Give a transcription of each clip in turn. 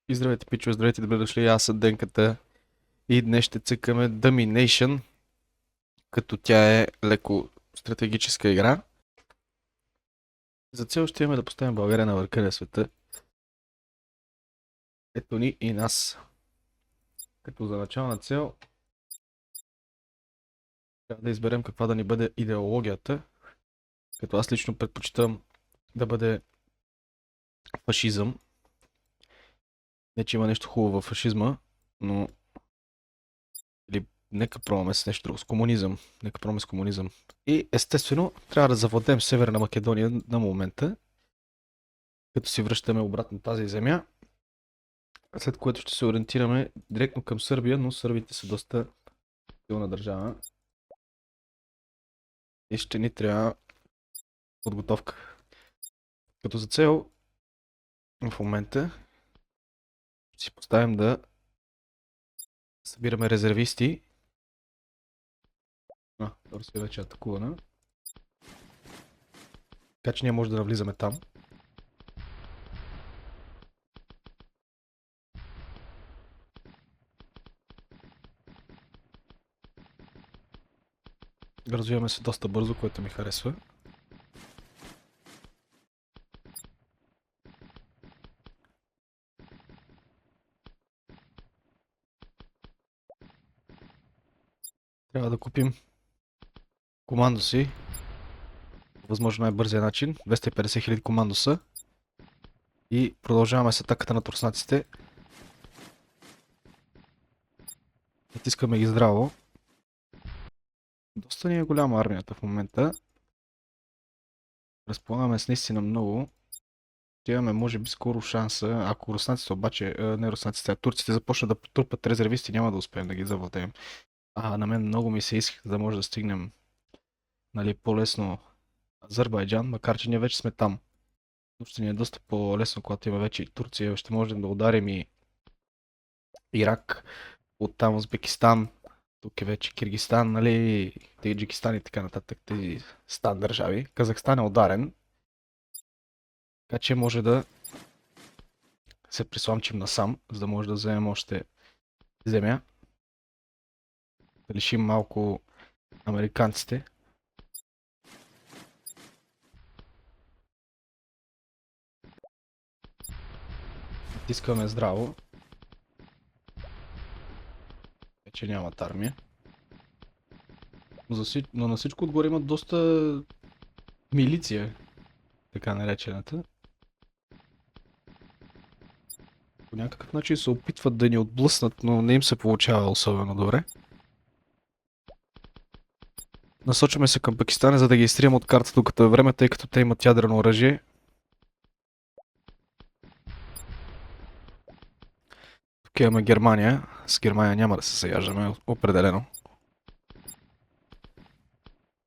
И здравейте, пичове, здравейте, добре дошли, аз съм Денката и днес ще цъкаме Domination, като тя е леко стратегическа игра. За цел ще имаме да поставим България на върха на света. Ето ни и нас. Като за начална цел трябва да изберем каква да ни бъде идеологията, като аз лично предпочитам да бъде фашизъм. Не, че има нещо хубаво в фашизма, но или нека пробваме с нещо друго, с комунизъм. Нека пробваме с комунизъм. И естествено трябва да завладеем Северна Македония на момента, като си връщаме обратно тази земя, след което ще се ориентираме директно към Сърбия, но сърбите са доста силна държава и ще ни трябва подготовка. Като за цел в момента си поставим да събираме резервисти. Турция вече е атакувана. Така че ние може да навлизаме там. Развиваме се доста бързо, което ми харесва. Трябва да купим командоси. Възможно най-бързия начин. 250 000 командоса. И продължаваме с атаката на турснаците. Натискаме ги здраво. Доста ни е голяма армията в момента. Разполагаме с наистина много. Имаме може би скоро шанса, ако руснаците обаче, не руснаците, а турците започнат да потрупат резервисти, няма да успеем да ги завладеем. На мен много ми се иска да може да стигнем, нали, по-лесно Азербайджан, макар че ние вече сме там. Но ще ни е доста по-лесно, когато има вече и Турция. Ще можем да ударим и Ирак, оттам Узбекистан, тук е вече Киргистан, нали, Таджикистан и така нататък, тези стан държави. Казахстан е ударен, така че може да се присламчим насам, за да може да вземем още земя. Да лишим малко американците. Натискаме здраво. Вече нямат армия. Но на всичко отгоре имат доста милиция, така наречената. По някакъв начин се опитват да ни отблъснат, но не им се получава особено добре. Насочваме се към Пакистан, за да ги изтрием от картата докато е време, тъй като те имат ядрено оръжие. Тук имаме Германия. С Германия няма да се заяждаме, определено.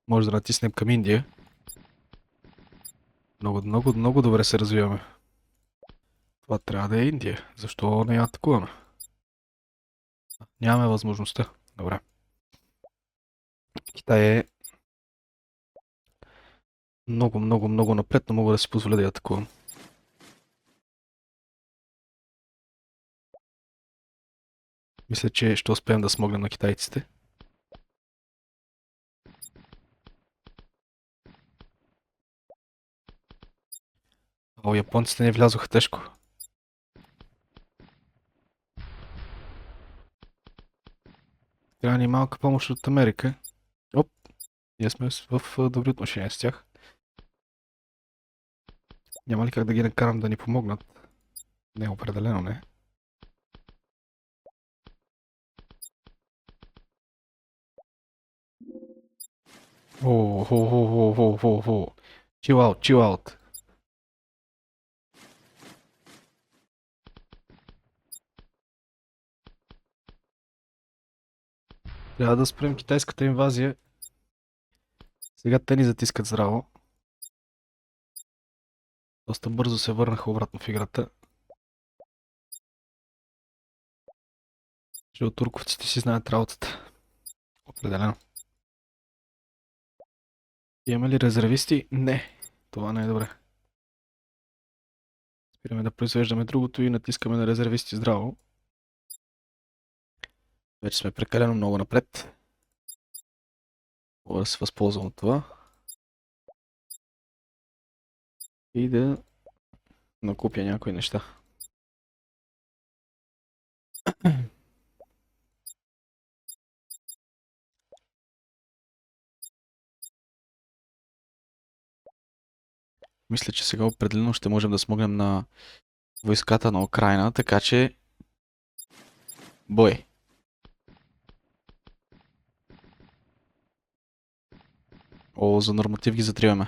Може да натиснем към Индия. Много добре се развиваме. Това трябва да е Индия. Защо не я атакуваме? Нямаме възможността. Добре. Китай е много напред, но мога да си позволя да я атакувам. Мисля, че ще успеем да смогнем на китайците. О, японците не влязоха тежко. Трябва ни малка помощ от Америка. Оп, ние сме в добри отношения с тях. Няма ли как да ги накарам да ни помогнат? Не, определено не. О. Chill out. Трябва да спрем китайската инвазия. Сега те ни затискат здраво. Доста бързо се върнаха обратно в играта. Че от турковците си знаят работата. Определено. Имаме ли резервисти? Не. Това не е добре. Спираме да произвеждаме другото и натискаме на резервисти здраво. Вече сме прекалено много напред. Мога да се възползвам от това. И да накупя някои неща. Мисля, че сега определено ще можем да смогнем на войската на Украйна, така че бой! О, за норматив ги затриваме.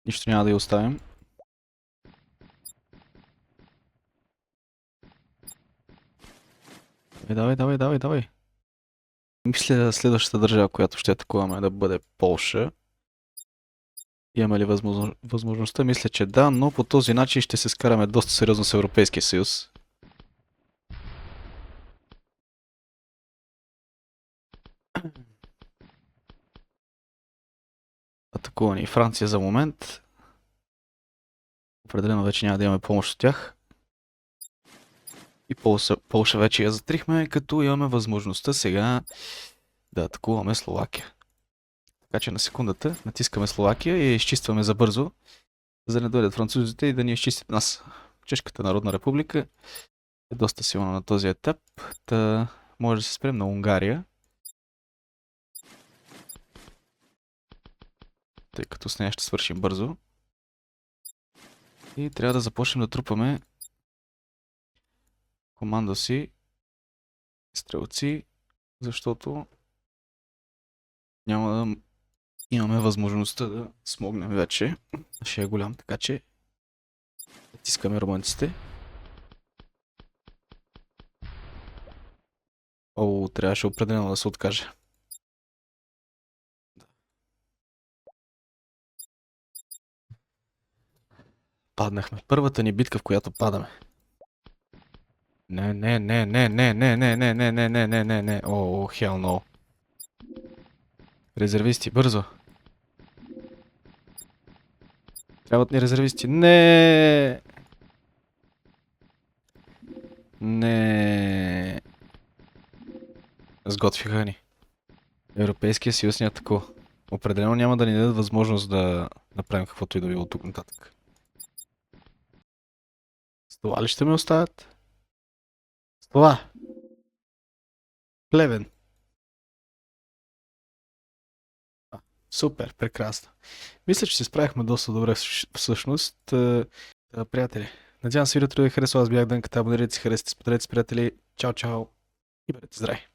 Нищо няма да я оставим. Давай, давай, давай, давай. Мисля следващата държава, която ще атакуваме да бъде Полша. Имаме ли възможността? Мисля, че да, но по този начин ще се скараме доста сериозно с Европейския съюз. Атакувани и Франция за момент. Определено вече няма да имаме помощ от тях. И Полша вече я затрихме, като имаме възможността сега да атакуваме Словакия. Така че на секундата натискаме Словакия и я изчистваме забързо, за да не дойдат французите и да ни изчистят нас. Чешката народна република е доста силна на този етап, та може да се спрем на Унгария. Тъй като с нея ще свършим бързо. И трябва да започнем да трупаме командоси, стрелци, защото няма да имаме възможността да смогнем вече. Ще е голям, така че натискаме румънците. О, трябваше определено да се откаже. Паднахме. Първата ни битка, в която падаме. Не, не, не, не, не, не, не, не, не, не, не, не, не, не. О, hell no. Резервисти, бързо. Трябват ни резервисти. Не. Не. Сготвиха ни. Европейския съюз ни атакува. Определено няма да ни дадат възможност да направим каквото и да било от тук нататък. С това ли ще ме оставят? С това. Плевен. Супер, прекрасно. Мисля, че се справихме доста добре всъщност. Приятели, надявам се видеото да ви харесва. Аз бях Дънката. Абонирайте се, харесайте, споделете с приятели. Чао, чао и бъдете здрави!